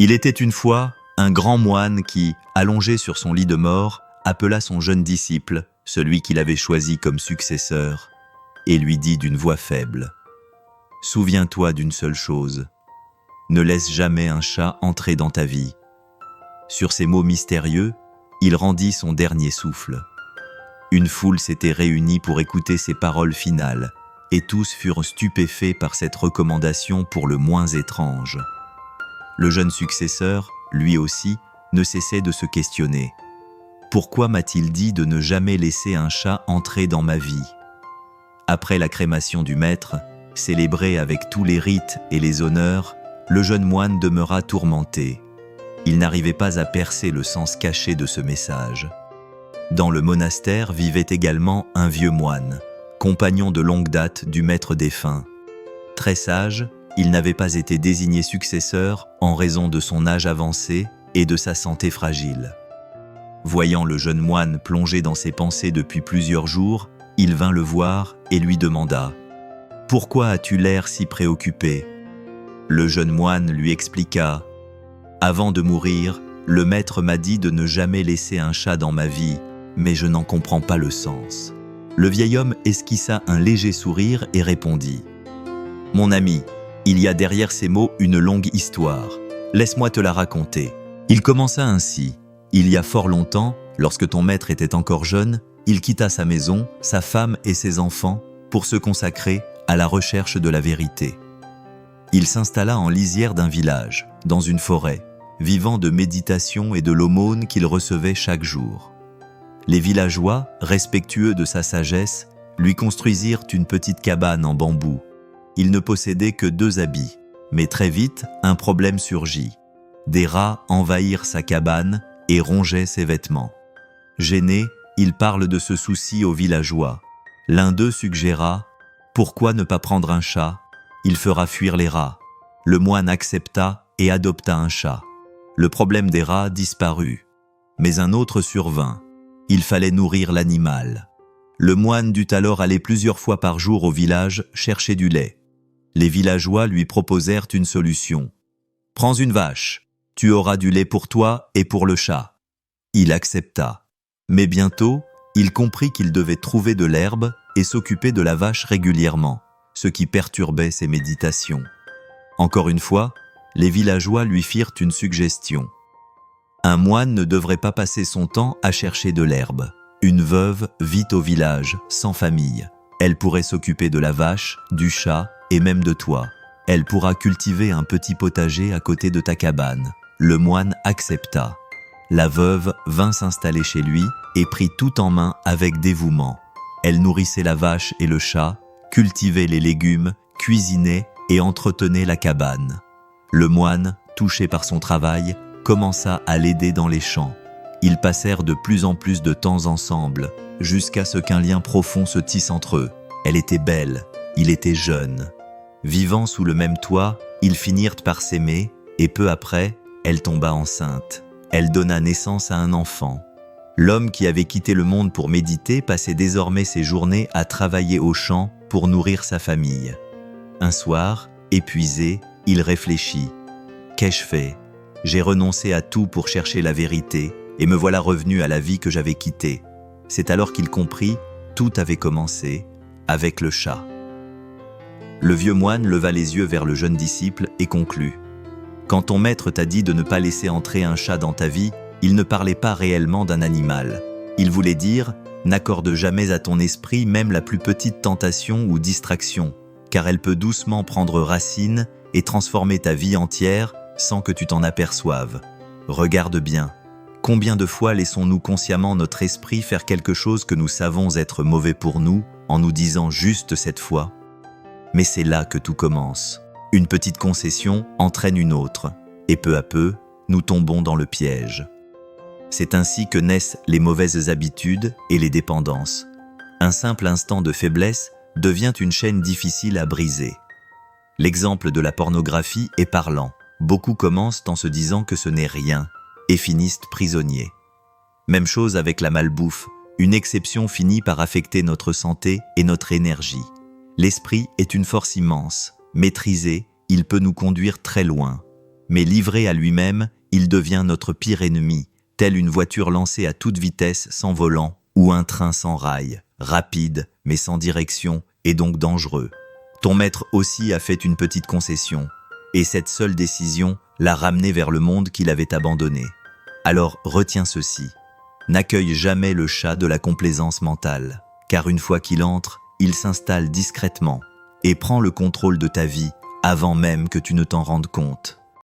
Il était une fois un grand moine qui, allongé sur son lit de mort, appela son jeune disciple, celui qu'il avait choisi comme successeur, et lui dit d'une voix faible : « Souviens-toi d'une seule chose, ne laisse jamais un chat entrer dans ta vie. » Sur ces mots mystérieux, il rendit son dernier souffle. Une foule s'était réunie pour écouter ses paroles finales, et tous furent stupéfaits par cette recommandation pour le moins étrange. Le jeune successeur, lui aussi, ne cessait de se questionner. Pourquoi m'a-t-il dit de ne jamais laisser un chat entrer dans ma vie ? Après la crémation du maître, célébrée avec tous les rites et les honneurs, le jeune moine demeura tourmenté. Il n'arrivait pas à percer le sens caché de ce message. Dans le monastère vivait également un vieux moine, compagnon de longue date du maître défunt. Très sage, il n'avait pas été désigné successeur en raison de son âge avancé et de sa santé fragile. Voyant le jeune moine plongé dans ses pensées depuis plusieurs jours, il vint le voir et lui demanda : « Pourquoi as-tu l'air si préoccupé ?» Le jeune moine lui expliqua : « Avant de mourir, le maître m'a dit de ne jamais laisser un chat dans ma vie, mais je n'en comprends pas le sens. » Le vieil homme esquissa un léger sourire et répondit : « Mon ami, il y a derrière ces mots une longue histoire. Laisse-moi te la raconter. » Il commença ainsi. Il y a fort longtemps, lorsque ton maître était encore jeune, il quitta sa maison, sa femme et ses enfants pour se consacrer à la recherche de la vérité. Il s'installa en lisière d'un village, dans une forêt, vivant de méditation et de l'aumône qu'il recevait chaque jour. Les villageois, respectueux de sa sagesse, lui construisirent une petite cabane en bambou. Il ne possédait que 2 habits, mais très vite, un problème surgit. Des rats envahirent sa cabane et rongeaient ses vêtements. Gêné, il parle de ce souci aux villageois. L'un d'eux suggéra : « Pourquoi ne pas prendre un chat ? Il fera fuir les rats. » Le moine accepta et adopta un chat. Le problème des rats disparut. Mais un autre survint. Il fallait nourrir l'animal. Le moine dut alors aller plusieurs fois par jour au village chercher du lait. Les villageois lui proposèrent une solution. « Prends une vache, tu auras du lait pour toi et pour le chat. » Il accepta. Mais bientôt, il comprit qu'il devait trouver de l'herbe et s'occuper de la vache régulièrement, ce qui perturbait ses méditations. Encore une fois, les villageois lui firent une suggestion. Un moine ne devrait pas passer son temps à chercher de l'herbe. Une veuve vit au village, sans famille. Elle pourrait s'occuper de la vache, du chat et même de toi. Elle pourra cultiver un petit potager à côté de ta cabane. Le moine accepta. La veuve vint s'installer chez lui et prit tout en main avec dévouement. Elle nourrissait la vache et le chat, cultivait les légumes, cuisinait et entretenait la cabane. Le moine, touché par son travail, commença à l'aider dans les champs. Ils passèrent de plus en plus de temps ensemble, jusqu'à ce qu'un lien profond se tisse entre eux. Elle était belle, il était jeune. Vivant sous le même toit, ils finirent par s'aimer, et peu après, elle tomba enceinte. Elle donna naissance à un enfant. L'homme qui avait quitté le monde pour méditer passait désormais ses journées à travailler au champ pour nourrir sa famille. Un soir, épuisé, il réfléchit. « Qu'ai-je fait ? J'ai renoncé à tout pour chercher la vérité, et me voilà revenu à la vie que j'avais quittée. » C'est alors qu'il comprit, tout avait commencé avec le chat. Le vieux moine leva les yeux vers le jeune disciple et conclut : « Quand ton maître t'a dit de ne pas laisser entrer un chat dans ta vie, il ne parlait pas réellement d'un animal. Il voulait dire : n'accorde jamais à ton esprit même la plus petite tentation ou distraction, car elle peut doucement prendre racine et transformer ta vie entière sans que tu t'en aperçoives. Regarde bien. Combien de fois laissons-nous consciemment notre esprit faire quelque chose que nous savons être mauvais pour nous, en nous disant juste cette fois ? Mais c'est là que tout commence. Une petite concession entraîne une autre, et peu à peu, nous tombons dans le piège. C'est ainsi que naissent les mauvaises habitudes et les dépendances. Un simple instant de faiblesse devient une chaîne difficile à briser. L'exemple de la pornographie est parlant. Beaucoup commencent en se disant que ce n'est rien et finissent prisonniers. Même chose avec la malbouffe, une exception finit par affecter notre santé et notre énergie. L'esprit est une force immense. Maîtrisé, il peut nous conduire très loin. Mais livré à lui-même, il devient notre pire ennemi, telle une voiture lancée à toute vitesse sans volant ou un train sans rail, rapide mais sans direction et donc dangereux. Ton maître aussi a fait une petite concession, et cette seule décision l'a ramené vers le monde qu'il avait abandonné. Alors retiens ceci, n'accueille jamais le chat de la complaisance mentale, car une fois qu'il entre, il s'installe discrètement et prend le contrôle de ta vie avant même que tu ne t'en rendes compte.